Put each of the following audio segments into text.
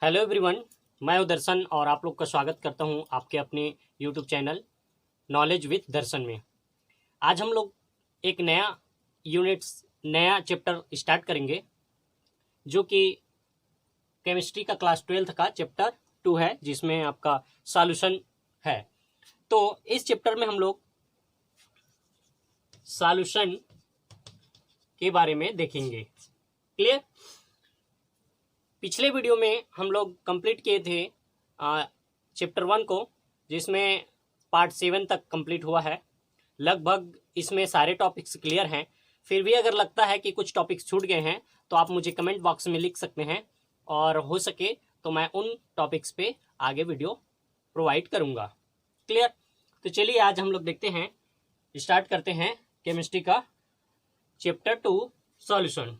Hello everyone, मैं हूं दर्शन और आप लोग का स्वागत करता हूं आपके अपने यूट्यूब चैनल नॉलेज विथ दर्शन में। आज हम लोग एक नया चैप्टर स्टार्ट करेंगे जो कि केमिस्ट्री का क्लास 12 का चैप्टर 2 है, जिसमें आपका सॉल्यूशन है। तो इस चैप्टर में हम लोग सॉल्यूशन के बारे में देखेंगे। क्लियर? पिछले वीडियो में हम लोग कंप्लीट किए थे चैप्टर 1 को, जिसमें पार्ट 7 तक कंप्लीट हुआ है। लगभग इसमें सारे टॉपिक्स क्लियर हैं। फिर भी अगर लगता है कि कुछ टॉपिक्स छूट गए हैं तो आप मुझे कमेंट बॉक्स में लिख सकते हैं, और हो सके तो मैं उन टॉपिक्स पे आगे वीडियो प्रोवाइड करूँगा। क्लियर? तो चलिए आज हम लोग देखते हैं, स्टार्ट करते हैं केमिस्ट्री का चैप्टर 2 सॉल्यूशन।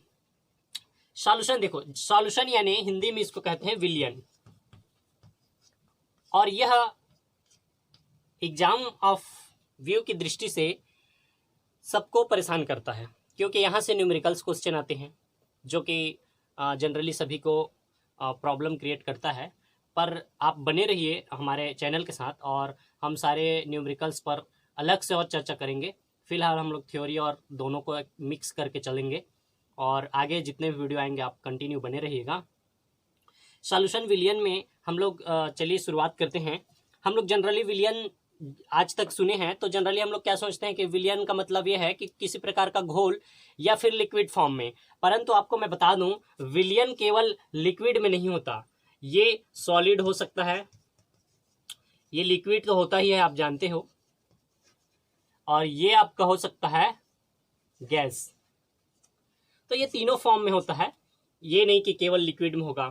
सॉल्यूशन देखो, सॉल्यूशन यानी हिंदी में इसको कहते हैं विलयन, और यह एग्जाम ऑफ व्यू की दृष्टि से सबको परेशान करता है, क्योंकि यहाँ से न्यूमेरिकल्स क्वेश्चन आते हैं जो कि जनरली सभी को प्रॉब्लम क्रिएट करता है। पर आप बने रहिए हमारे चैनल के साथ, और हम सारे न्यूमेरिकल्स पर अलग से और चर्चा करेंगे। फिलहाल हम लोग थ्योरी और दोनों को मिक्स करके चलेंगे, और आगे जितने भी वीडियो आएंगे आप कंटिन्यू बने रहिएगा। सॉल्यूशन विलियन में हम लोग चलिए शुरुआत करते हैं। हम लोग जनरली विलियन आज तक सुने हैं, तो जनरली हम लोग क्या सोचते हैं कि विलियन का मतलब ये है कि किसी प्रकार का घोल या फिर लिक्विड फॉर्म में। परंतु आपको मैं बता दूं, विलियन केवल लिक्विड में नहीं होता, ये सॉलिड हो सकता है, ये लिक्विड तो होता ही है आप जानते हो, और ये आपका हो सकता है गैस। तो ये तीनों फॉर्म में होता है, ये नहीं कि केवल लिक्विड में होगा,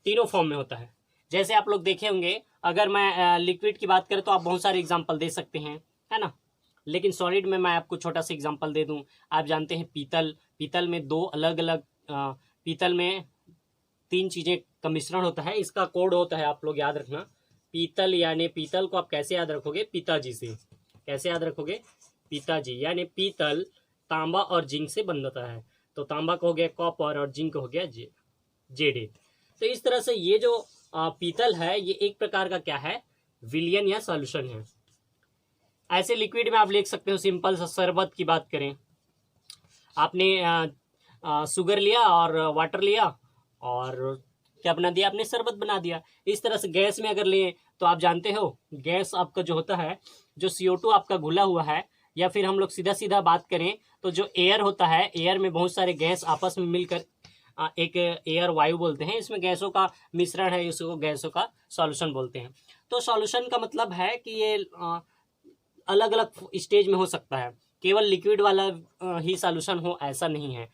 तीनों फॉर्म में होता है। जैसे आप लोग देखे होंगे, अगर मैं लिक्विड की बात करें तो आप बहुत सारे एग्जांपल दे सकते हैं, है ना। लेकिन सॉलिड में मैं आपको छोटा सा एग्जांपल दे दूं। आप जानते हैं पीतल में दो अलग अलग पीतल में 3 चीज़ें का मिश्रण होता है। इसका कोड होता है, आप लोग याद रखना। पीतल यानी पीतल को आप कैसे याद रखोगे? पिताजी से। कैसे याद रखोगे? पिताजी। यानी पीतल तांबा और जिंक से बनता है, तो तांबा का हो गया कॉपर और जिंक हो गया जेड। तो इस तरह से ये जो पीतल है, ये एक प्रकार का क्या है? विलियन या सॉल्यूशन है। ऐसे लिक्विड में आप लिख सकते हो, सिंपल सा शरबत की बात करें, आपने शुगर लिया और वाटर लिया और क्या बना दिया? आपने शरबत बना दिया। इस तरह से गैस में अगर लें तो आप जानते हो, गैस आपका जो होता है, जो CO2 आपका घुला हुआ है, या फिर हम लोग सीधा सीधा बात करें तो जो एयर होता है, एयर में बहुत सारे गैस आपस में मिलकर एक एयर वायु बोलते हैं। इसमें गैसों का मिश्रण है, इसको गैसों का सॉल्यूशन बोलते हैं। तो सॉल्यूशन का मतलब है कि ये अलग अलग स्टेज में हो सकता है, केवल लिक्विड वाला ही सॉल्यूशन हो ऐसा नहीं है।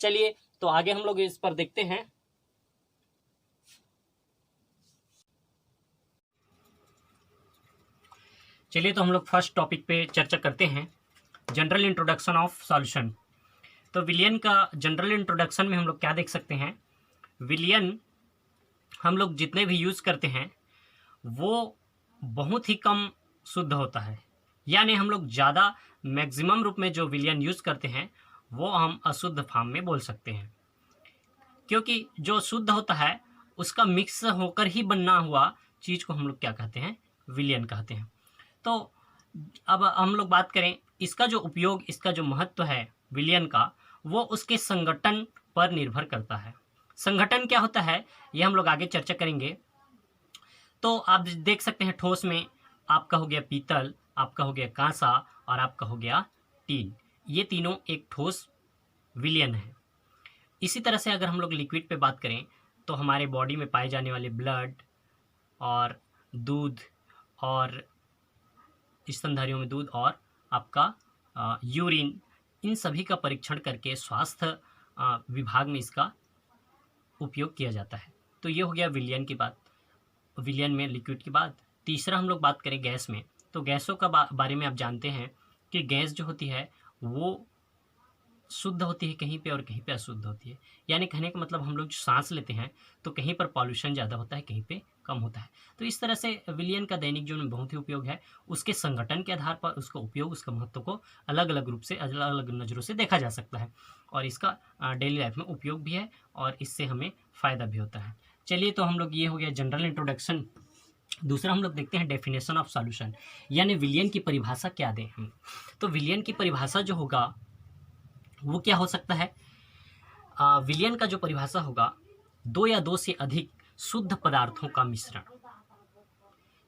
चलिए तो आगे हम लोग इस पर देखते हैं। चलिए तो हम लोग फर्स्ट टॉपिक पे चर्चा करते हैं, जनरल इंट्रोडक्शन ऑफ सॉल्यूशन। तो विलियन का जनरल इंट्रोडक्शन में हम लोग क्या देख सकते हैं? विलियन हम लोग जितने भी यूज़ करते हैं वो बहुत ही कम शुद्ध होता है, यानी हम लोग ज़्यादा मैक्सिमम रूप में जो विलियन यूज़ करते हैं वो हम अशुद्ध फॉर्म में बोल सकते हैं, क्योंकि जो शुद्ध होता है उसका मिक्स होकर ही बनना हुआ चीज़ को हम लोग क्या कहते हैं? विलियन कहते हैं। तो अब हम लोग बात करें इसका जो उपयोग, इसका जो महत्व है विलियन का, वो उसके संगठन पर निर्भर करता है। संगठन क्या होता है ये हम लोग आगे चर्चा करेंगे। तो आप देख सकते हैं, ठोस में आपका हो गया पीतल, आपका हो गया कांसा और आपका हो गया टीन। ये तीनों एक ठोस विलियन है। इसी तरह से अगर हम लोग लिक्विड पे बात करें तो हमारे बॉडी में पाए जाने वाले ब्लड और दूध, और स्तनधारियों में दूध और आपका यूरिन, इन सभी का परीक्षण करके स्वास्थ्य विभाग में इसका उपयोग किया जाता है। तो ये हो गया विलियन की बात, विलियन में लिक्विड की बात। तीसरा हम लोग बात करें गैस में, तो गैसों का बारे में आप जानते हैं कि गैस जो होती है वो शुद्ध होती है कहीं पे और कहीं पे अशुद्ध होती है। यानी कहने का मतलब हम लोग जो सांस लेते हैं तो कहीं पर पॉल्यूशन ज़्यादा होता है, कहीं पे कम होता है। तो इस तरह से विलियन का दैनिक जीवन में बहुत ही उपयोग है। उसके संगठन के आधार पर उसका उपयोग, उसका महत्व को अलग अलग रूप से, अलग अलग नज़रों से देखा जा सकता है और इसका डेली लाइफ में उपयोग भी है और इससे हमें फ़ायदा भी होता है। चलिए, तो हम लोग, ये हो गया जनरल इंट्रोडक्शन। दूसरा हम लोग देखते हैं डेफिनेशन ऑफ सॉल्यूशन, यानी विलियन की परिभाषा क्या दें हम। तो विलियन की परिभाषा जो होगा वो क्या हो सकता है। विलियन का जो परिभाषा होगा, दो या दो से अधिक शुद्ध पदार्थों का मिश्रण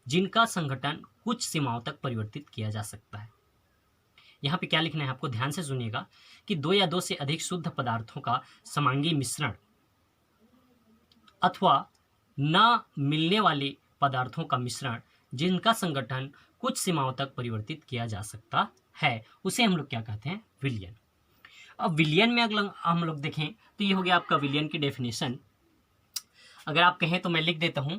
जिनका संघटन कुछ सीमाओं तक परिवर्तित किया जा सकता है। यहाँ पे क्या लिखना है आपको, ध्यान से सुनिएगा कि दो या दो से अधिक शुद्ध पदार्थों का समांगी मिश्रण अथवा न मिलने वाले पदार्थों का मिश्रण जिनका संगठन कुछ सीमाओं तक परिवर्तित किया जा सकता है, उसे हम लोग क्या कहते हैं, विलियन। अब विलियन में अगर हम लोग देखें तो ये हो गया आपका विलियन की डेफिनेशन। अगर आप कहें तो मैं लिख देता हूं,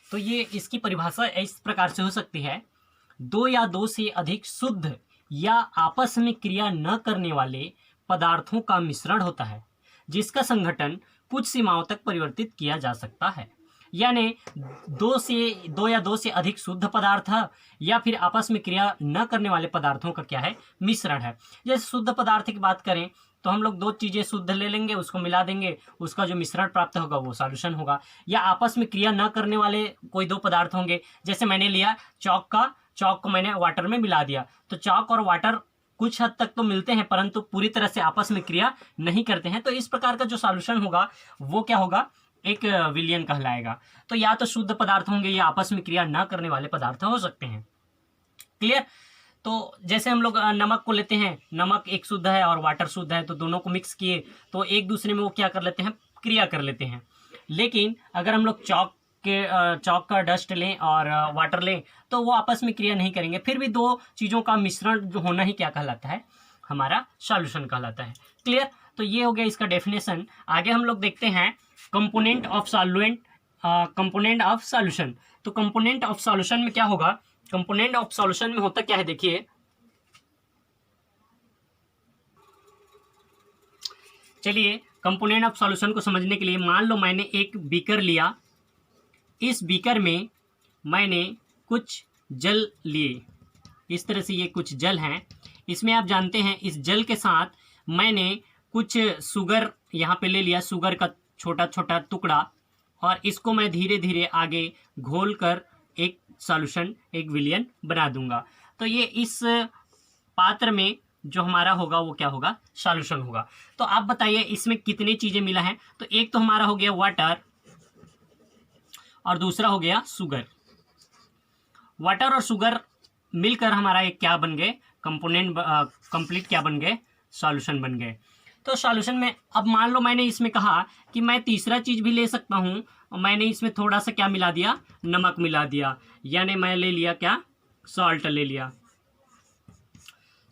तो ये इसकी परिभाषा इस प्रकार से हो सकती है, दो या दो से अधिक शुद्ध या आपस में क्रिया न करने वाले पदार्थों का मिश्रण होता है जिसका संघटन कुछ सीमाओं तक परिवर्तित किया जा सकता है। यानी दो या दो से अधिक शुद्ध पदार्थ या फिर आपस में क्रिया न करने वाले पदार्थों का क्या है, मिश्रण है। जैसे शुद्ध पदार्थ की बात करें तो हम लोग दो चीजें शुद्ध ले लेंगे, उसको मिला देंगे, उसका जो मिश्रण प्राप्त होगा वो सॉल्यूशन होगा। या आपस में क्रिया न करने वाले कोई दो पदार्थ होंगे, जैसे मैंने लिया चौक को मैंने वाटर में मिला दिया, तो चौक और वाटर कुछ हद तक तो मिलते हैं परंतु पूरी तरह से आपस में क्रिया नहीं करते हैं। तो इस प्रकार का जो सॉल्यूशन होगा वो क्या होगा, एक विलियन कहलाएगा। तो या तो शुद्ध पदार्थ होंगे या आपस में क्रिया ना करने वाले पदार्थ हो सकते हैं। क्लियर। तो जैसे हम लोग नमक को लेते हैं, नमक एक शुद्ध है और वाटर शुद्ध है, तो दोनों को मिक्स किए तो एक दूसरे में वो क्या कर लेते हैं, क्रिया कर लेते हैं। लेकिन अगर हम लोग चौक का डस्ट लें और वाटर लें तो वो आपस में क्रिया नहीं करेंगे, फिर भी दो चीज़ों का मिश्रण जो होना ही क्या कहलाता है, हमारा सॉल्यूशन कहलाता है। क्लियर। तो ये हो गया इसका डेफिनेशन। आगे हम लोग देखते हैं component of solvent, component of solution. तो कंपोनेंट ऑफ सॉल्यूशन में क्या होगा, कंपोनेंट ऑफ सॉल्यूशन में होता क्या है, देखिए चलिए कंपोनेंट ऑफ सॉल्यूशन को समझने के लिए मान लो मैंने एक बीकर लिया, इस बीकर में मैंने कुछ जल लिए, इस तरह से ये कुछ जल हैं, इसमें आप जानते हैं इस जल के साथ मैंने कुछ शुगर यहाँ पे ले लिया, शुगर का छोटा छोटा टुकड़ा, और इसको मैं धीरे धीरे आगे घोल कर एक सॉल्यूशन, एक विलियन बना दूंगा। तो ये इस पात्र में जो हमारा होगा वो क्या होगा, सॉल्यूशन होगा। तो आप बताइए इसमें कितनी चीजें मिला है। तो एक तो हमारा हो गया वाटर और दूसरा हो गया शुगर। वाटर और शुगर मिलकर हमारा एक क्या बन गए, कंपोनेंट कंप्लीट क्या बन गए, सॉल्यूशन बन गए। तो सॉल्यूशन में अब मान लो मैंने इसमें कहा कि मैं तीसरा चीज भी ले सकता हूं, मैंने इसमें थोड़ा सा क्या मिला दिया, नमक मिला दिया, यानी मैं ले लिया क्या, सॉल्ट ले लिया,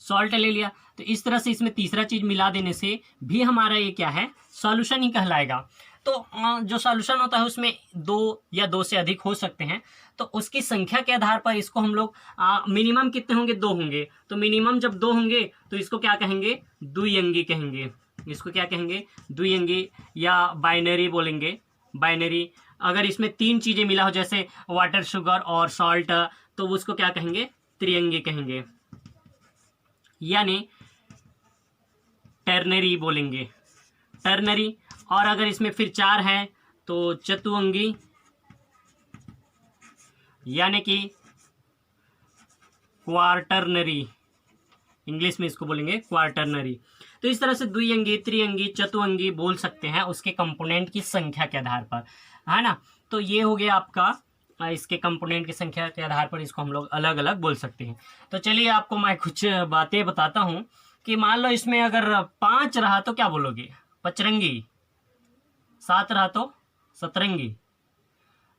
सॉल्ट ले लिया। तो इस तरह से इसमें तीसरा चीज मिला देने से भी हमारा ये क्या है, सॉल्यूशन ही कहलाएगा। तो जो सॉल्यूशन होता है उसमें दो या दो से अधिक हो सकते हैं, तो उसकी संख्या के आधार पर इसको हम लोग मिनिमम कितने होंगे, दो होंगे। तो मिनिमम जब दो होंगे तो इसको क्या कहेंगे, द्विअंगी कहेंगे। इसको क्या कहेंगे, द्विअंगी या बाइनरी बोलेंगे, बाइनरी। अगर इसमें तीन चीजें मिला हो जैसे वाटर, शुगर और सॉल्ट, तो उसको क्या कहेंगे, त्रिअंगी कहेंगे, यानी टर्नरी बोलेंगे, टर्नरी। और अगर इसमें फिर चार है तो चतुअंगी, यानी कि क्वार्टरनरी, इंग्लिश में इसको बोलेंगे क्वार्टरनरी। तो इस तरह से द्विअंगी, त्रिअंगी, चतुअंगी बोल सकते हैं उसके कंपोनेंट की संख्या के आधार पर, है ना। तो ये हो गया आपका इसके कंपोनेंट की संख्या के आधार पर इसको हम लोग अलग अलग बोल सकते हैं। तो चलिए आपको मैं कुछ बातें बताता हूं कि मान लो इसमें अगर 5 रहा तो क्या बोलोगे, पचरंगी, 7 रहा तो सतरंगी।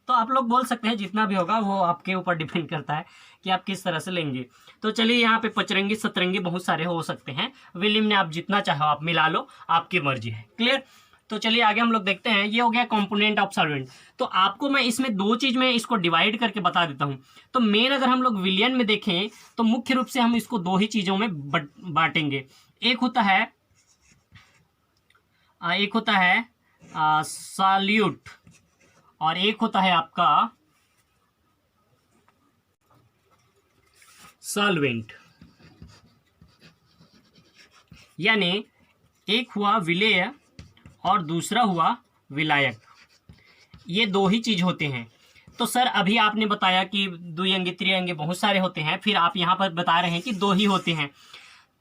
तो आप लोग बोल सकते हैं, जितना भी होगा वो आपके ऊपर डिपेंड करता है कि आप किस तरह से लेंगे। तो चलिए यहाँ पे पचरंगी, सतरंगी बहुत सारे हो सकते हैं, विलियम ने आप जितना चाहो आप मिला लो, आपकी मर्जी है। क्लियर। तो चलिए आगे हम लोग देखते हैं। ये हो गया कंपोनेंट ऑफ सॉल्वेंट। तो आपको मैं इसमें दो चीज में इसको डिवाइड करके बता देता हूं। तो मेन अगर हम लोग विलियन में देखें तो मुख्य रूप से हम इसको दो ही चीजों में बांटेंगे। एक होता है सॉल्यूट और एक होता है आपका सॉल्वेंट। यानी एक हुआ विलेय और दूसरा हुआ विलायक। ये दो ही चीज होते हैं। तो सर अभी आपने बताया कि द्विअंगी त्रिअंगी बहुत सारे होते हैं, फिर आप यहाँ पर बता रहे हैं कि दो ही होते हैं,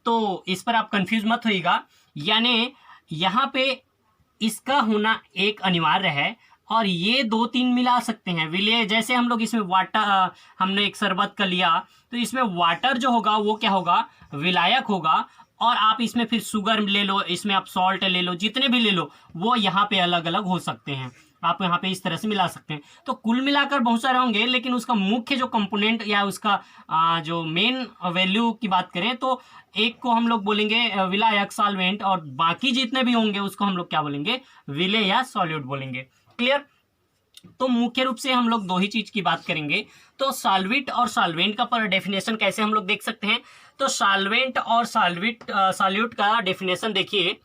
तो इस पर आप कंफ्यूज मत होइएगा। यानी यहाँ पे इसका होना एक अनिवार्य है और ये दो तीन मिला सकते हैं विलेय। जैसे हम लोग इसमें वाटर, हमने एक शरबत का लिया तो इसमें वाटर जो होगा वो क्या होगा, विलायक होगा। और आप इसमें फिर शुगर ले लो, इसमें आप सॉल्ट ले लो, जितने भी ले लो वो यहाँ पे अलग अलग हो सकते हैं। आप यहाँ पे इस तरह से मिला सकते हैं। तो कुल मिलाकर बहुत सारे होंगे, लेकिन उसका मुख्य जो कंपोनेंट या उसका जो मेन वैल्यू की बात करें तो एक को हम लोग बोलेंगे विलायक सॉल्वेंट और बाकी जितने भी होंगे उसको हम लोग क्या बोलेंगे, विलेय या सॉल्यूट बोलेंगे। क्लियर? तो मुख्य रूप से हम लोग दो ही चीज की बात करेंगे। तो सॉल्वेंट और सॉल्वेंट का पर डेफिनेशन कैसे हम लोग देख सकते हैं। तो सॉल्वेंट और सॉल्यूट का डेफिनेशन देखिए।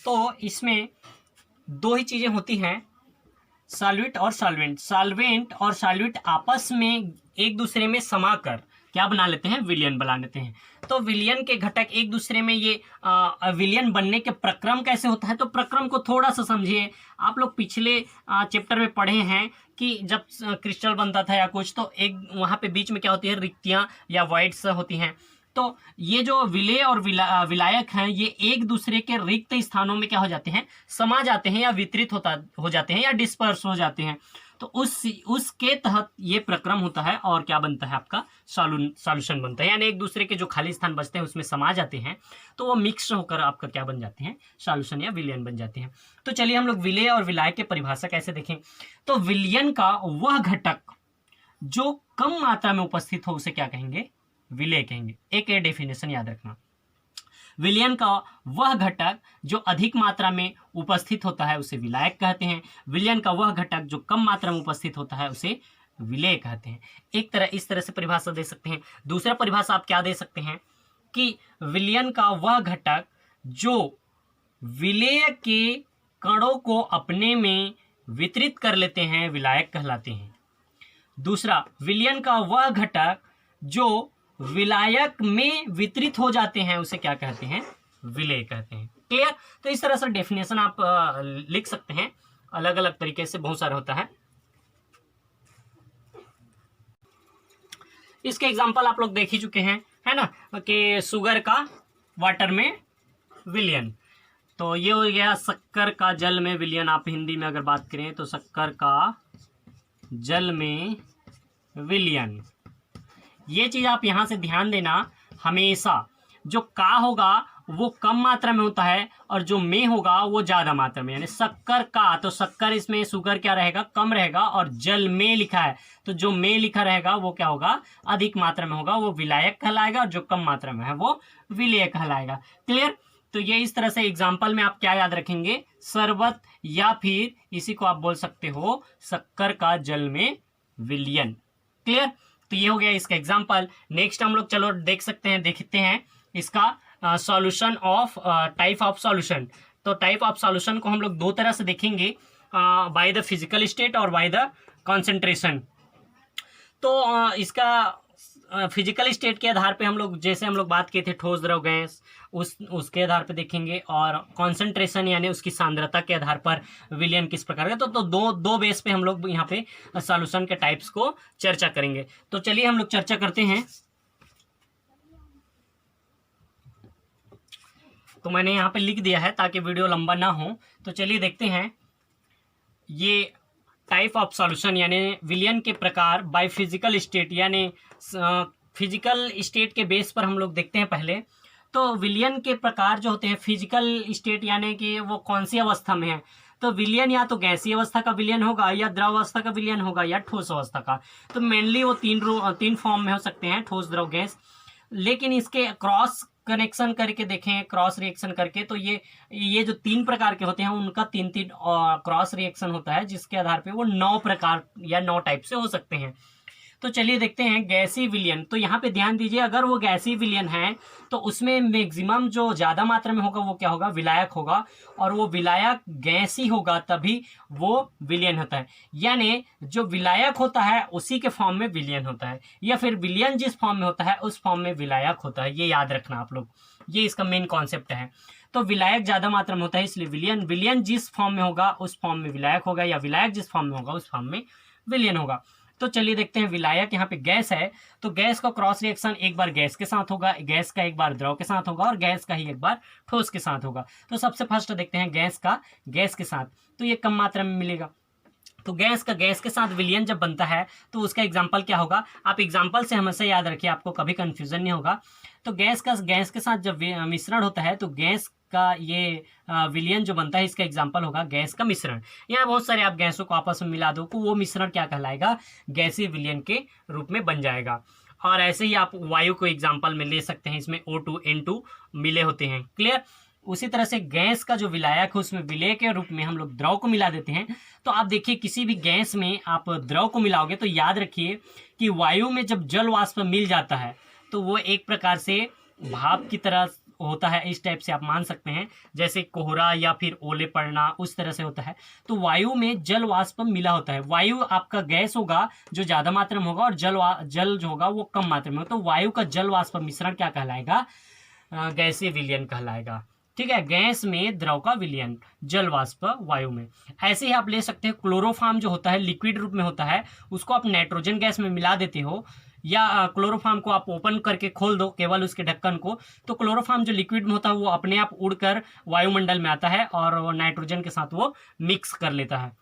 तो इसमें दो ही चीजें होती हैं, सॉल्वेंट और सॉल्वेंट। सॉल्वेंट और सॉल्यूट आपस में एक दूसरे में समाकर क्या बना लेते हैं, विलयन बना लेते हैं। तो विलयन के घटक एक दूसरे में ये विलयन बनने के प्रक्रम कैसे होता है, तो प्रक्रम को थोड़ा सा समझिए। आप लोग पिछले चैप्टर में पढ़े हैं कि जब क्रिस्टल बनता था या कुछ, तो एक वहाँ पे बीच में क्या होती है, रिक्तियाँ या वॉइड्स होती हैं। तो ये जो विलेय और विलायक हैं ये एक दूसरे के रिक्त स्थानों में क्या हो जाते हैं, समा जाते हैं या वितरित हो जाते हैं या डिस्पर्स हो जाते हैं। तो उसके तहत ये प्रक्रम होता है और क्या बनता है, आपका सॉल्यूशन बनता है। यानी एक दूसरे के जो खाली स्थान बचते हैं उसमें समा जाते हैं तो वो मिक्स होकर आपका क्या बन जाते हैं, सॉल्यूशन या विलयन बन जाते हैं। तो चलिए हम लोग विलेय और विलायक के परिभाषा कैसे देखें। तो विलयन का वह घटक जो कम मात्रा में उपस्थित हो उसे क्या कहेंगे, विलेय कहेंगे। एक डेफिनेशन याद रखना, विलयन का वह घटक जो अधिक मात्रा में उपस्थित होता है उसे विलायक कहते हैं। विलयन का वह घटक जो कम मात्रा में उपस्थित होता है उसे विलेय कहते हैं। एक तरह इस तरह से परिभाषा दे सकते हैं। दूसरा परिभाषा आप क्या दे सकते हैं कि विलयन का वह घटक जो विलेय के कणों को अपने में वितरित कर लेते हैं विलायक कहलाते हैं। दूसरा, विलयन का वह घटक जो विलायक में वितरित हो जाते हैं उसे क्या कहते हैं, विलेय कहते हैं। क्लियर? तो इस तरह से डेफिनेशन आप लिख सकते हैं, अलग अलग तरीके से बहुत सारा होता है। इसके एग्जांपल आप लोग देख ही चुके हैं, है ना, कि शुगर का वाटर में विलयन। तो ये हो गया शक्कर का जल में विलयन। आप हिंदी में अगर बात करें तो शक्कर का जल में विलयन। ये चीज आप यहां से ध्यान देना, हमेशा जो का होगा वो कम मात्रा में होता है और जो में होगा वो ज्यादा मात्रा में। यानी शक्कर का, तो शक्कर इसमें शुगर क्या रहेगा, कम रहेगा, और जल में लिखा है तो जो में लिखा रहेगा वो क्या होगा, अधिक मात्रा में होगा, वो विलायक कहलाएगा, और जो कम मात्रा में है वो विलेय कहलाएगा। क्लियर? तो ये इस तरह से एग्जाम्पल में आप क्या याद रखेंगे, शरबत, या फिर इसी को आप बोल सकते हो शक्कर का जल में विलयन। क्लियर? तो ये हो गया इसका एग्जाम्पल। नेक्स्ट हम लोग चलो देखते हैं इसका solution of type of solution. तो टाइप ऑफ सॉल्यूशन को हम लोग दो तरह से देखेंगे, बाय द फिजिकल स्टेट और बाय द कॉन्सेंट्रेशन। तो इसका फिजिकल स्टेट के आधार पे हम लोग, जैसे हम लोग बात किए थे ठोस द्रव गैस, उसके आधार पे देखेंगे, और कॉन्सेंट्रेशन यानी उसकी सांद्रता के आधार पर विलयन किस प्रकार का। तो दो बेस पे हम लोग यहाँ पे सॉल्यूशन के टाइप्स को चर्चा करेंगे। तो चलिए हम लोग चर्चा करते हैं। तो मैंने यहाँ पे लिख दिया है ताकि वीडियो लंबा ना हो। तो चलिए देखते हैं ये टाइप ऑफ सॉल्यूशन यानी विलयन के प्रकार बाय फिजिकल स्टेट, यानी फिजिकल स्टेट के बेस पर हम लोग देखते हैं पहले। तो विलयन के प्रकार जो होते हैं फिजिकल स्टेट यानी कि वो कौन सी अवस्था में है। तो विलयन या तो गैसीय अवस्था का विलयन होगा, या द्रव अवस्था का विलयन होगा, या ठोस अवस्था का। तो मेनली वो तीन फॉर्म में हो सकते हैं, ठोस द्रव गैस। लेकिन इसके क्रॉस कनेक्शन करके देखें, क्रॉस रिएक्शन करके, तो ये जो 3 प्रकार के होते हैं उनका 3-3 क्रॉस रिएक्शन होता है, जिसके आधार पे वो 9 प्रकार या 9 टाइप से हो सकते हैं। तो चलिए देखते हैं गैसीय विलयन। तो यहाँ पे ध्यान दीजिए, अगर वो गैसीय विलयन है तो उसमें मैक्सिमम जो ज़्यादा मात्रा में होगा वो क्या होगा, विलायक होगा, और वो विलायक गैसीय होगा तभी वो विलयन होता है। यानी जो विलायक होता है उसी के फॉर्म में विलयन होता है, या फिर विलयन जिस फॉर्म में होता है उस फॉर्म में विलायक होता है। ये याद रखना आप लोग, ये इसका मेन कॉन्सेप्ट है। तो विलायक ज्यादा मात्रा में होता है इसलिए विलयन, विलयन जिस फॉर्म में होगा उस फॉर्म में विलायक होगा, या विलायक जिस फॉर्म में होगा उस फॉर्म में विलयन होगा। तो चलिए देखते हैं, विलायक यहाँ पे गैस है, तो गैस का क्रॉस रिएक्शन एक बार गैस के साथ होगा, गैस का एक बार द्रव के साथ होगा, और गैस का ही एक बार ठोस के साथ होगा। तो सबसे फर्स्ट देखते हैं गैस का गैस के साथ, तो ये कम मात्रा में मिलेगा। तो गैस का गैस के साथ विलयन जब बनता है तो उसका एग्जाम्पल क्या होगा, आप एग्जाम्पल से हमेशा याद रखिए, आपको कभी कंफ्यूजन नहीं होगा। तो गैस का गैस के साथ जब मिश्रण होता है तो गैस का ये विलयन जो बनता है इसका एग्जाम्पल होगा गैस का मिश्रण। यहाँ बहुत सारे आप गैसों को आपस में मिला दो तो वो मिश्रण क्या कहलाएगा, गैसीय विलयन के रूप में बन जाएगा। और ऐसे ही आप वायु को एग्जाम्पल में ले सकते हैं, इसमें O2 N2 मिले होते हैं। क्लियर। उसी तरह से गैस का जो विलायक है उसमें विलय के रूप में हम लोग द्रव को मिला देते हैं। तो आप देखिए, किसी भी गैस में आप द्रव को मिलाओगे तो याद रखिए कि वायु में जब जल वाष्प मिल जाता है तो वो एक प्रकार से भाप की तरह होता है, इस टाइप से आप मान सकते हैं, जैसे कोहरा या फिर ओले पड़ना उस तरह से होता है। तो वायु में जल वाष्प मिला होता है, वायु आपका गैस होगा जो ज्यादा मात्रा में होगा और जल जो होगा वो कम मात्रा में होगा। तो वायु का जल वाष्प मिश्रण क्या कहलाएगा, गैसीय विलयन कहलाएगा। ठीक है, गैस में द्रव का विलयन, जल वाष्प वायु में। ऐसे ही आप ले सकते हैं क्लोरोफॉर्म जो होता है लिक्विड रूप में होता है, उसको आप नाइट्रोजन गैस में मिला देते हो, या क्लोरोफॉर्म को आप ओपन करके खोल दो केवल उसके ढक्कन को, तो क्लोरोफॉर्म जो लिक्विड में होता है वो अपने आप उड़कर वायुमंडल में आता है और वो नाइट्रोजन के साथ वो मिक्स कर लेता है।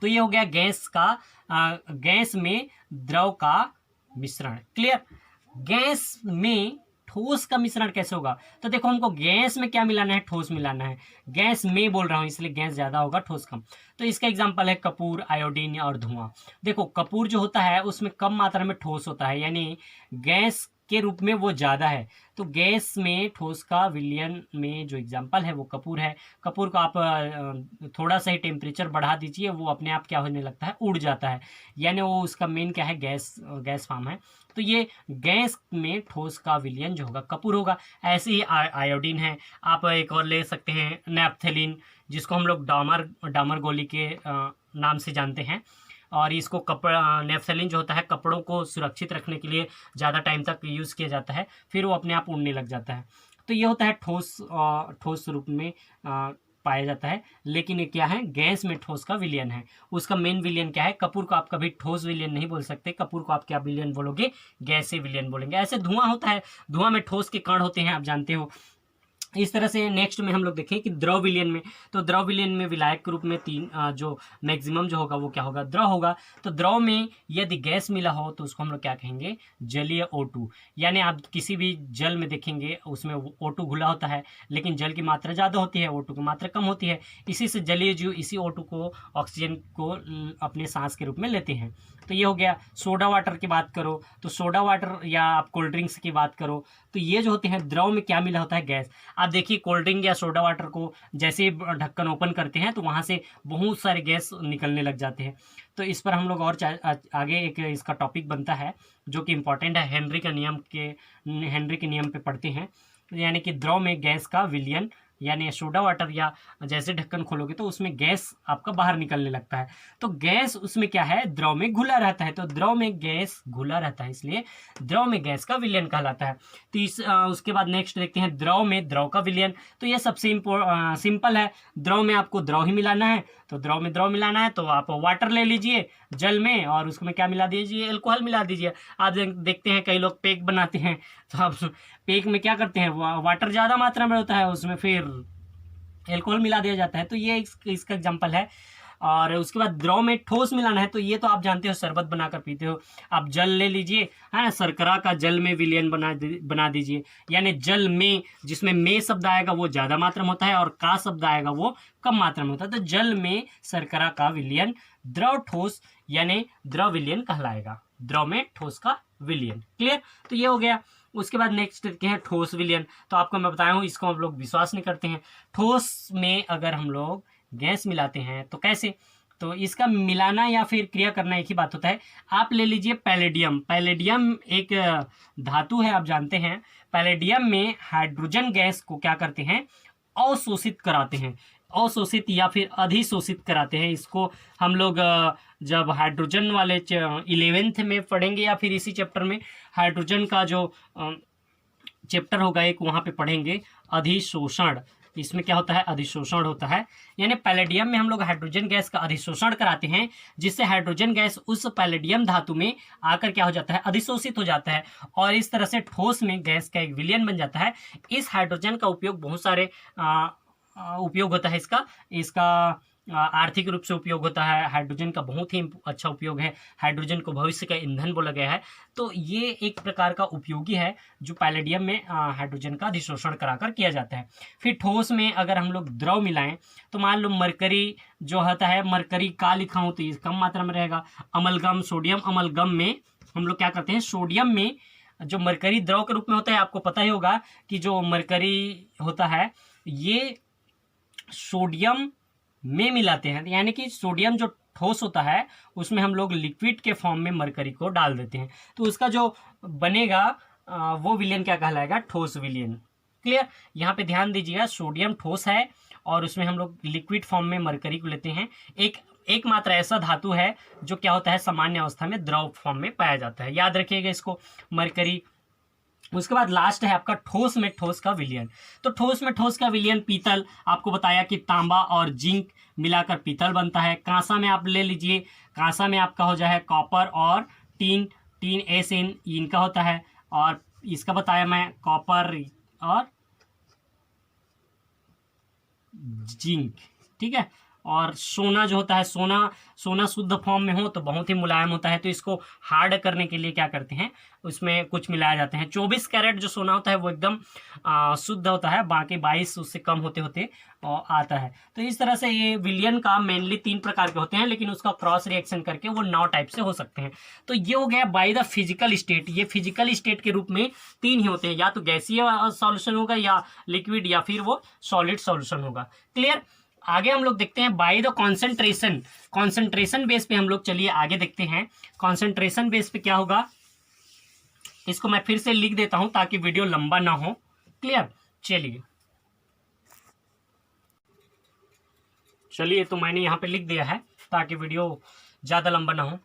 तो ये हो गया गैस का गैस में द्रव का मिश्रण। क्लियर। गैस में ठोस का मिश्रण कैसे होगा, तो देखो हमको गैस में क्या मिलाना है, ठोस मिलाना है। गैस में बोल रहा हूं इसलिए गैस ज्यादा होगा ठोस कम। तो इसका एग्जांपल है कपूर, आयोडीन और धुआं। देखो कपूर जो होता है उसमें कम मात्रा में ठोस होता है, यानी गैस के रूप में वो ज्यादा है। तो गैस में ठोस का विलयन में जो एग्जांपल है वो कपूर है। कपूर को आप थोड़ा सा ही टेम्परेचर बढ़ा दीजिए, वो अपने आप क्या होने लगता है, उड़ जाता है, यानी वो उसका मेन क्या है, गैस फॉर्म है। तो ये गैस में ठोस का विलयन जो होगा कपूर होगा। ऐसे ही आयोडीन है। आप एक और ले सकते हैं नैप्थेलिन, जिसको हम लोग डामर गोली के नाम से जानते हैं। और इसको नेफ्थलीन जो होता है कपड़ों को सुरक्षित रखने के लिए ज़्यादा टाइम तक यूज़ किया जाता है, फिर वो अपने आप उड़ने लग जाता है। तो ये होता है ठोस रूप में पाया जाता है। लेकिन ये क्या है, गैस में ठोस का विलयन है। उसका मेन विलयन क्या है, कपूर को आप कभी ठोस विलयन नहीं बोल सकते, कपूर को आप क्या विलयन बोलोगे, गैसीय विलयन बोलेंगे। ऐसे धुआं होता है, धुआं में ठोस के कण होते हैं, आप जानते हो। इस तरह से नेक्स्ट में हम लोग देखें कि द्रव विलयन में, तो द्रव विलयन में विलायक के रूप में जो मैक्सिमम जो होगा वो क्या होगा, द्रव होगा। तो द्रव में यदि गैस मिला हो तो उसको हम लोग क्या कहेंगे, जलीय O2। यानी आप किसी भी जल में देखेंगे उसमें O2 घुला होता है, लेकिन जल की मात्रा ज़्यादा होती है, O2 की मात्रा कम होती है। इसी से जलीय जीव इसी O2 को, ऑक्सीजन को अपने सांस के रूप में लेते हैं। तो ये हो गया। सोडा वाटर की बात करो तो सोडा वाटर, या आप कोल्ड ड्रिंक्स की बात करो तो ये जो होते हैं द्रव में क्या मिला होता है, गैस। आप देखिए कोल्ड ड्रिंक या सोडा वाटर को जैसे ही ढक्कन ओपन करते हैं तो वहां से बहुत सारे गैस निकलने लग जाते हैं। तो इस पर हम लोग और आगे एक इसका टॉपिक बनता है जो कि इम्पोर्टेंट है, हेनरी के नियम पे पढ़ते हैं। यानी कि द्रव में गैस का विलयन, यानी सोडा वाटर या जैसे ढक्कन खोलोगे तो उसमें गैस आपका बाहर निकलने लगता है। तो गैस उसमें क्या है, द्रव में घुला रहता है। तो द्रव में गैस घुला रहता है, इसलिए द्रव में गैस का विलयन कहलाता है। तो उसके बाद नेक्स्ट देखते हैं द्रव में द्रव का विलयन। तो ये सबसे सिंपल है। द्रव में आपको द्रव ही मिलाना है, तो द्रव में द्रव मिलाना है तो आप वाटर ले लीजिए जल में और उसमें क्या मिला दीजिए, अल्कोहल मिला दीजिए। आप देखते हैं कई लोग पेक बनाते हैं, तो आप पेक में क्या करते हैं, वाटर ज़्यादा मात्रा में होता है, उसमें फिर अल्कोहल मिला दिया जाता है। तो ये इसका एग्जाम्पल है। और उसके बाद द्रव में ठोस मिलाना है, तो ये तो आप जानते हो, शरबत बनाकर पीते हो। आप जल ले लीजिए, है ना, शर्करा का जल में विलयन बना दीजिए। यानी जल में, जिसमें में शब्द आएगा वो ज़्यादा मात्रा में होता है और का शब्द आएगा वो कम मात्रा में होता है। तो जल में शर्करा का विलयन द्रव ठोस यानी द्रव विलयन कहलाएगा, द्रव में ठोस का विलयन। क्लियर। तो ये हो गया। उसके बाद नेक्स्ट देखते हैं ठोस विलयन। तो आपको मैं बताया हूँ, इसको हम लोग विश्वास नहीं करते हैं। ठोस में अगर हम लोग गैस मिलाते हैं तो कैसे, तो इसका मिलाना या फिर क्रिया करना एक ही बात होता है। आप ले लीजिए पैलेडियम। पैलेडियम एक धातु है, आप जानते हैं। पैलेडियम में हाइड्रोजन गैस को क्या करते हैं, अवशोषित कराते हैं, अवशोषित या फिर अधिशोषित कराते हैं। इसको हम लोग जब हाइड्रोजन वाले 11th में पढ़ेंगे या फिर इसी चैप्टर में हाइड्रोजन का जो चैप्टर होगा एक, वहाँ पे पढ़ेंगे अधिशोषण। इसमें क्या होता है, अधिशोषण होता है। यानी पैलेडियम में हम लोग हाइड्रोजन गैस का अधिशोषण कराते हैं, जिससे हाइड्रोजन गैस उस पैलेडियम धातु में आकर क्या हो जाता है, अधिशोषित हो जाता है, और इस तरह से ठोस में गैस का एक विलयन बन जाता है। इस हाइड्रोजन का उपयोग बहुत सारे उपयोग होता है। इसका आर्थिक रूप से उपयोग होता है। हाइड्रोजन का बहुत ही अच्छा उपयोग है। हाइड्रोजन को भविष्य का ईंधन बोला गया है। तो ये एक प्रकार का उपयोगी है जो पैलेडियम में हाइड्रोजन का अधिशोषण कराकर किया जाता है। फिर ठोस में अगर हम लोग द्रव मिलाएं तो मान लो मरकरी जो होता है, मरकरी का लिखा हूँ तो ये कम मात्रा में रहेगा। अमलगम, सोडियम अमलगम में हम लोग क्या करते हैं, सोडियम में जो मरकरी द्रव के रूप में होता है, आपको पता ही होगा कि जो मरकरी होता है ये सोडियम में मिलाते हैं। यानी कि सोडियम जो ठोस होता है उसमें हम लोग लिक्विड के फॉर्म में मरकरी को डाल देते हैं, तो उसका जो बनेगा वो विलयन क्या कहलाएगा, ठोस विलयन। क्लियर। यहाँ पे ध्यान दीजिएगा, सोडियम ठोस है और उसमें हम लोग लिक्विड फॉर्म में मरकरी को लेते हैं। एक मात्र ऐसा धातु है जो क्या होता है, सामान्य अवस्था में द्रव फॉर्म में पाया जाता है। याद रखिएगा इसको, मरकरी। उसके बाद लास्ट है आपका ठोस में ठोस का विलयन। तो ठोस में ठोस का विलयन पीतल, आपको बताया कि तांबा और जिंक मिलाकर पीतल बनता है। कांसा में आप ले लीजिए, कांसा में आपका हो जाए कॉपर और टीन, टीन SN इनका होता है, और इसका बताया मैं कॉपर और जिंक, ठीक है। और सोना जो होता है, सोना शुद्ध फॉर्म में हो तो बहुत ही मुलायम होता है, तो इसको हार्ड करने के लिए क्या करते हैं, उसमें कुछ मिलाया जाते हैं। 24 कैरेट जो सोना होता है वो एकदम शुद्ध होता है, बाकी 22 उससे कम होते होते आता है। तो इस तरह से ये विलयन का मेनली 3 प्रकार के होते हैं, लेकिन उसका क्रॉस रिएक्शन करके वो 9 टाइप से हो सकते हैं। तो ये हो गया बाय द फिजिकल स्टेट। ये फिजिकल स्टेट के रूप में 3 ही होते हैं, या तो गैसीय सॉल्यूशन होगा, या लिक्विड, या फिर वो सॉलिड सॉल्यूशन होगा। क्लियर। आगे हम लोग देखते हैं by the concentration. Concentration base पे हम लोग चलिए आगे देखते हैं। कॉन्सेंट्रेशन बेस पे क्या होगा, इसको मैं फिर से लिख देता हूं ताकि वीडियो लंबा ना हो। क्लियर। चलिए तो मैंने यहाँ पे लिख दिया है ताकि वीडियो ज़्यादा लंबा ना हो।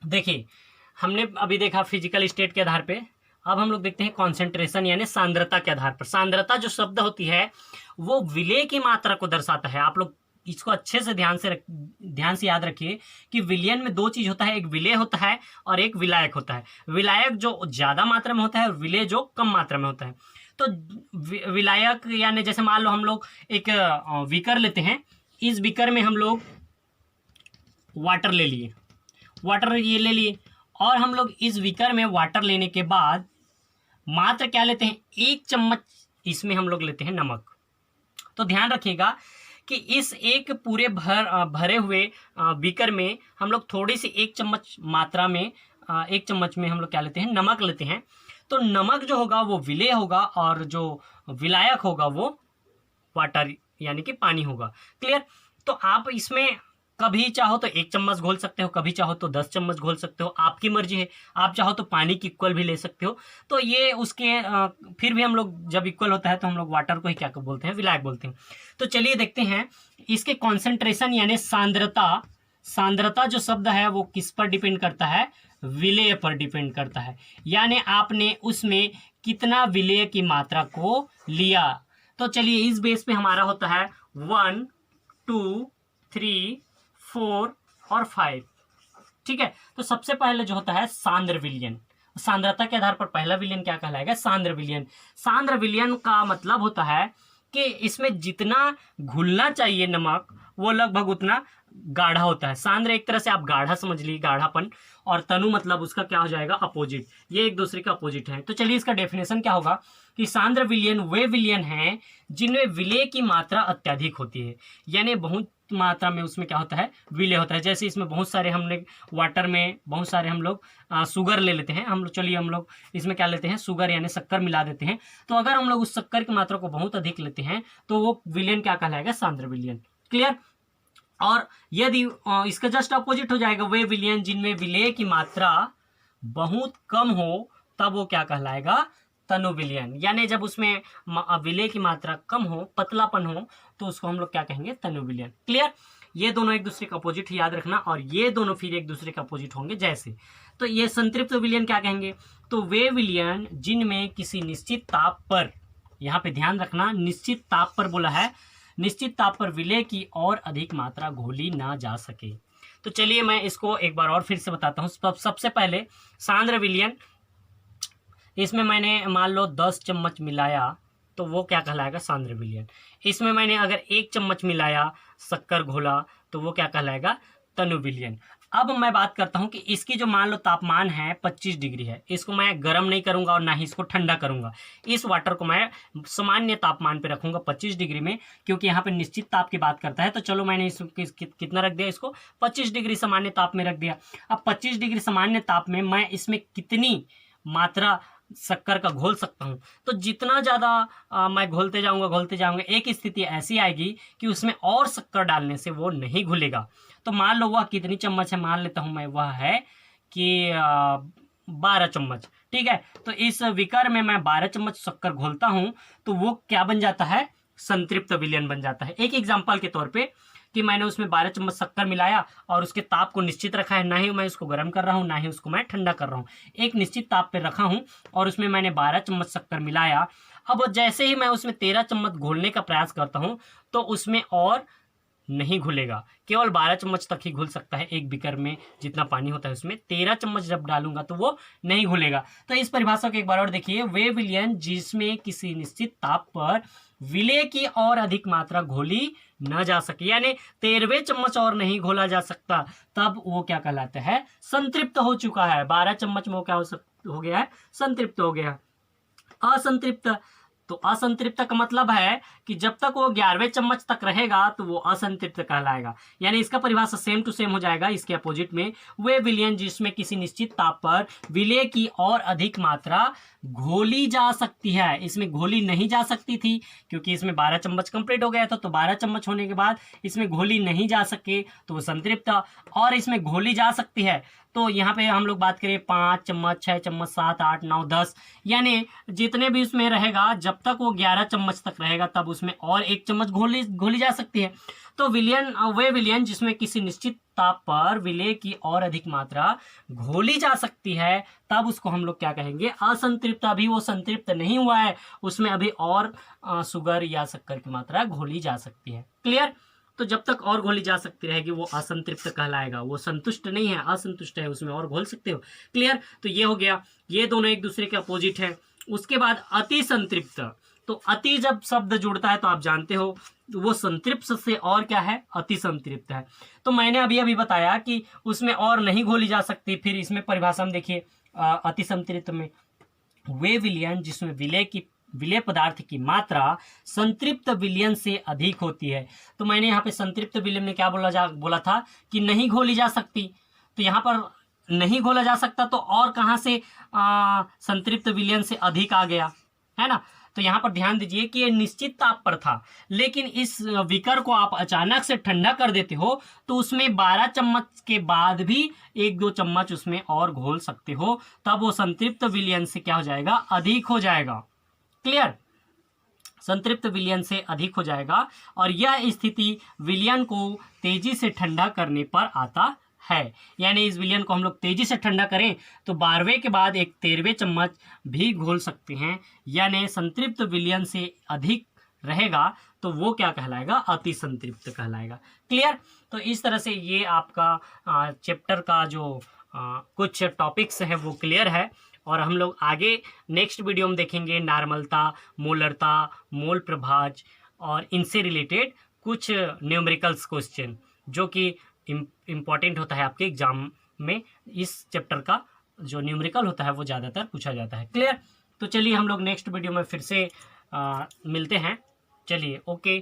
देखिए, हमने अभी देखा फिजिकल स्टेट के आधार पे, अब हम लोग देखते हैं कॉन्सेंट्रेशन यानी सांद्रता के आधार पर। सांद्रता जो शब्द होती है वो विलय की मात्रा को दर्शाता है। आप लोग इसको अच्छे से ध्यान से याद रखिए कि विलयन में 2 चीज होता है, एक विलय होता है और एक विलायक होता है। विलायक जो ज्यादा मात्रा में होता है और विलय जो कम मात्रा में होता है। तो विलायक यानी जैसे मान लो हम लोग एक बीकर लेते हैं, इस बीकर में हम लोग वाटर ले लिए, वाटर ये ले लिए, और हम लोग इस बीकर में वाटर लेने के बाद मात्र क्या लेते हैं, 1 चम्मच इसमें हम लोग लेते हैं नमक। तो ध्यान रखिएगा कि इस एक पूरे भरे हुए बीकर में हम लोग थोड़ी सी 1 चम्मच मात्रा में 1 चम्मच में हम लोग क्या लेते हैं, नमक लेते हैं। तो नमक जो होगा वो विलय होगा और जो विलायक होगा वो वाटर यानी कि पानी होगा। क्लियर। तो आप इसमें कभी चाहो तो 1 चम्मच घोल सकते हो, कभी चाहो तो 10 चम्मच घोल सकते हो, आपकी मर्जी है। आप चाहो तो पानी की इक्वल भी ले सकते हो। तो ये उसके फिर भी हम लोग जब इक्वल होता है तो हम लोग वाटर को ही क्या बोलते हैं, विलायक बोलते हैं। तो चलिए देखते हैं इसके कॉन्सेंट्रेशन यानी सांद्रता। सांद्रता जो शब्द है वो किस पर डिपेंड करता है, विलय पर डिपेंड करता है। यानी आपने उसमें कितना विलय की मात्रा को लिया। तो चलिए इस बेस पे हमारा होता है 1, 2, 3, 4 और 5। ठीक है। तो सबसे पहले जो होता है सांद्र विलयन। सांद्रता के आधार पर पहला विलयन क्या कहलाएगा, सांद्र विलयन। सांद्र विलयन का मतलब होता है कि इसमें जितना घुलना चाहिए नमक वो लगभग उतना गाढ़ा होता है। सांद्र एक तरह से आप गाढ़ा समझ लीजिए, गाढ़ापन, और तनु मतलब उसका क्या हो जाएगा, अपोजिट। ये एक दूसरे का अपोजिट है। तो चलिए इसका डेफिनेशन क्या होगा कि सांद्र विलयन वे विलयन हैं जिनमें विलय की मात्रा अत्यधिक होती है। यानी बहुत मात्रा में उसमें क्या होता है, विलय होता है। जैसे इसमें बहुत सारे हमने वाटर में बहुत सारे हम लोग शुगर ले लेते हैं, हम लोग चलिए हम लोग इसमें क्या लेते हैं, शुगर यानी शक्कर मिला देते हैं। तो अगर हम लोग उस शक्कर की मात्रा को बहुत अधिक लेते हैं तो वो विलयन क्या कहलाएगा, सांद्र विलयन। क्लियर। और यदि इसका जस्ट अपोजिट हो जाएगा, वे विलयन जिनमें विलय की मात्रा बहुत कम हो तब वो क्या कहलाएगा, तनु विलयन। यानी जब उसमें विलय की मात्रा कम हो, पतलापन हो, तो उसको हम लोग क्या कहेंगे, तनु विलयन। क्लियर। ये दोनों एक दूसरे का अपोजिट याद रखना, और ये दोनों फिर एक दूसरे का अपोजिट होंगे। जैसे तो ये संतृप्त विलयन क्या कहेंगे, तो वे विलयन जिनमें किसी निश्चित ताप पर, यहाँ पे ध्यान रखना निश्चित ताप पर बोला है, निश्चित ताप पर विलय की और अधिक मात्रा घोली ना जा सके। तो चलिए मैं इसको एक बार और फिर से बताता हूँ। सबसे पहले सांद्र विलयन, इसमें मैंने मान लो 10 चम्मच मिलाया तो वो क्या कहलाएगा, सांद्र विलयन। इसमें मैंने अगर 1 चम्मच मिलाया, शक्कर घोला, तो वो क्या कहलाएगा, तनु विलयन। अब मैं बात करता हूं कि इसकी जो मान लो तापमान है 25 डिग्री है, इसको मैं गर्म नहीं करूंगा और ना ही इसको ठंडा करूंगा। इस वाटर को मैं सामान्य तापमान पे रखूंगा 25 डिग्री में, क्योंकि यहाँ पे निश्चित ताप की बात करता है। तो चलो मैंने कितना रख दिया, इसको 25 डिग्री सामान्य ताप में रख दिया। अब 25 डिग्री सामान्य ताप में मैं इसमें कितनी मात्रा शक्कर का घोल सकता हूं, तो जितना ज़्यादा मैं घोलते जाऊंगा, एक स्थिति ऐसी आएगी कि उसमें और शक्कर डालने से वो नहीं घुलेगा। तो मान लो वह कितनी चम्मच है, मान लेता हूं मैं, वह है कि 12 चम्मच। ठीक है, तो इस विकर में मैं 12 चम्मच शक्कर घोलता हूं तो वो क्या बन जाता है, संतृप्त विलयन बन जाता है। एक एग्जाम्पल के तौर पे कि मैंने उसमें 12 चम्मच शक्कर मिलाया और उसके ताप को निश्चित रखा है, ना ही मैं उसको गर्म कर रहा हूँ, ना ही उसको मैं ठंडा कर रहा हूँ, एक निश्चित ताप पे रखा हूँ और उसमें मैंने 12 चम्मच शक्कर मिलाया। अब जैसे ही मैं उसमें 13 चम्मच घोलने का प्रयास करता हूँ तो उसमें और नहीं घुलेगा, केवल 12 चम्मच तक ही घुल सकता है। एक बीकर में जितना पानी होता है उसमें 13 चम्मच जब डालूंगा तो वो नहीं घुलेगा। तो इस परिभाषा को एक बार और देखिए, वे विलयन जिसमें किसी निश्चित ताप पर विलय की और अधिक मात्रा घोली न जा सके, यानी 13वें चम्मच और नहीं घोला जा सकता, तब वो क्या कहलाता है, संतृप्त हो चुका है। 12 चम्मच में वो क्या हो गया है, संतृप्त हो गया। असंतृप्त, तो असंतृप्त का मतलब है कि जब तक वो 11वें चम्मच तक रहेगा तो वो असंतृप्त कहलाएगा। यानी इसका परिभाषा सेम टू सेम हो जाएगा इसके अपोजिट में, वे विलयन जिसमें किसी निश्चित ताप पर विलय की और अधिक मात्रा घोली जा सकती है। इसमें घोली नहीं जा सकती थी क्योंकि इसमें 12 चम्मच कंप्लीट हो गया था, तो 12 चम्मच होने के बाद इसमें घोली नहीं जा सके तो वो संतृप्त, और इसमें घोली जा सकती है तो यहाँ पे हम लोग बात करें 5 चम्मच, 6 चम्मच, 7, 8, 9, 10, यानी जितने भी उसमें रहेगा, जब तक वो 11 चम्मच तक रहेगा तब उसमें और 1 चम्मच घोली जा सकती है। तो वे विलयन जिसमें किसी निश्चित ताप पर विलय की और अधिक मात्रा घोली जा सकती है, तब उसको हम लोग क्या कहेंगे, असंतृप्त। अभी वो संतृप्त नहीं हुआ है, उसमें अभी और शुगर या शक्कर की मात्रा घोली जा सकती है। क्लियर। तो जब तक और घोली जा सकती रहेगी वो असंतृप्त कहलाएगा, वो संतुष्ट नहीं है, असंतुष्ट है, उसमें और घोल सकते हो। क्लियर। तो ये हो गया, ये दोनों एक दूसरे के अपोजिट है। उसके बाद अति संतृप्त, तो अति जब शब्द जुड़ता है तो आप जानते हो वो संतृप्त से और क्या है, अति संतृप्त है। तो मैंने अभी बताया कि उसमें और नहीं घोली जा सकती। फिर इसमें परिभाषा में देखिए, अति संतृप्त में वे विलयन जिसमें विलय पदार्थ की मात्रा संतृप्त विलयन से अधिक होती है। तो मैंने यहाँ पे संतृप्त विलयन में क्या बोला था कि नहीं घोली जा सकती, तो यहाँ पर नहीं घोला जा सकता तो और कहाँ से संतृप्त विलयन से अधिक आ गया, है ना। तो यहाँ पर ध्यान दीजिए कि ये निश्चित ताप पर था, लेकिन इस विकर को आप अचानक से ठंडा कर देते हो तो उसमें 12 चम्मच के बाद भी 1-2 चम्मच उसमें और घोल सकते हो, तब वो संतृप्त विलयन से क्या हो जाएगा, अधिक हो जाएगा। क्लियर। संतृप्त विलयन से अधिक हो जाएगा, और यह स्थिति विलयन को तेजी से ठंडा करने पर आता है। यानी इस विलयन को हम लोग तेजी से ठंडा करें तो 12वें के बाद एक 13वें चम्मच भी घोल सकते हैं, यानी संतृप्त विलयन से अधिक रहेगा तो वो क्या कहलाएगा, अति संतृप्त कहलाएगा। क्लियर। तो इस तरह से ये आपका चैप्टर का जो कुछ टॉपिक्स है वो क्लियर है, और हम लोग आगे नेक्स्ट वीडियो में देखेंगे नार्मलता, मोलरता, मोल प्रभाज और इनसे रिलेटेड कुछ न्यूमेरिकल्स क्वेश्चन जो कि इम्पॉर्टेंट होता है आपके एग्जाम में। इस चैप्टर का जो न्यूमेरिकल होता है वो ज़्यादातर पूछा जाता है। क्लियर। तो चलिए हम लोग नेक्स्ट वीडियो में फिर से मिलते हैं। चलिए, ओके।